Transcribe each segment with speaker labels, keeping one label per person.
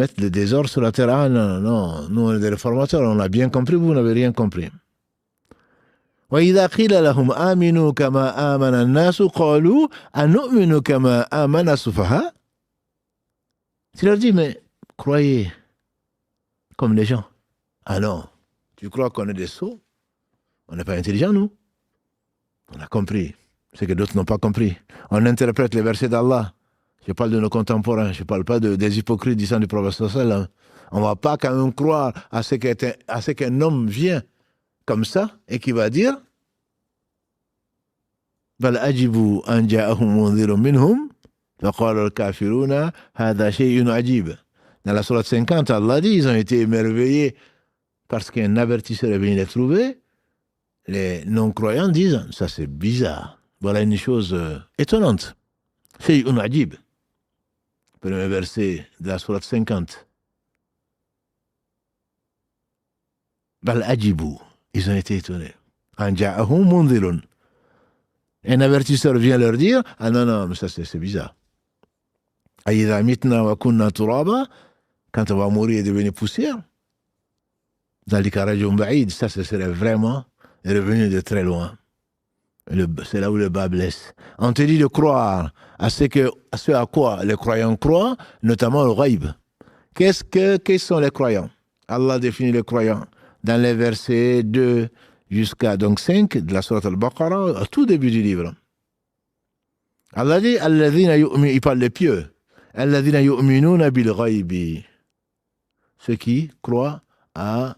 Speaker 1: mettre le désordre sur la terre. Ah non, non, nous on est des réformateurs, on a bien compris, vous n'avez rien compris. وإذا قيل لهم آمنوا كما آمن الناس قالوا أنؤمن كما آمن السفهاء. Tu leur dis, mais croyez comme les gens. Ah non, tu crois qu'on est des sots? On n'est pas intelligents, nous. On a compris ce que d'autres n'ont pas compris. On interprète les versets d'Allah. Je parle de nos contemporains, je ne parle pas des hypocrites du sang du prophète sallallahu. On ne va pas quand même croire à ce qu'un homme vient comme ça et qui va dire بل أجبوا أن جاءهم منذر منهم فقال الكافرون هذا شيء عجيب. Dans la sourate 50, Allah dit, ils ont été émerveillés parce qu'un avertisseur est venu les trouver. Les non-croyants disent, ça c'est bizarre. Voilà une chose étonnante. شيء عجيب. Premier verset de la sourate 50. بل أجبوا, ils ont été étonnés. أن جاءهم منذر. Un avertisseur vient leur dire, ah non, non, mais ça c'est bizarre. أإذا متنا وكنا ترابا, quand on va mourir et devenir poussière. ذلك رجل بعيد, ça serait vraiment revenu de très loin. C'est là où le bas blesse. On te dit de croire à ce à quoi les croyants croient, notamment le ghaib. Quels sont les croyants? Allah définit les croyants dans les versets 2 jusqu'à donc 5 de la sourate Al-Baqarah, au tout début du livre. Allah dit, il parle des pieux. Alladhina yu'minuna bil ghaibi. Ceux qui croient à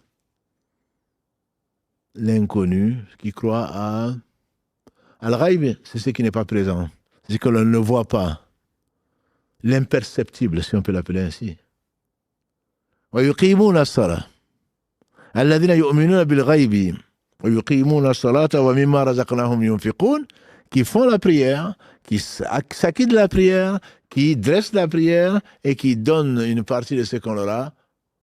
Speaker 1: l'inconnu, qui croient à Al-Ghaib, c'est ce qui n'est pas présent. C'est ce que l'on ne voit pas. L'imperceptible, si on peut l'appeler ainsi. Wa yuqimuna as-salah. Alladhina yu'minuna bil ghaibi. Wa yuqimuna as-salata wa mimma razaqnahum yunfiqun. Qui font la prière, qui s'acquittent de la prière, qui dressent la prière et qui donnent une partie de ce qu'on leur a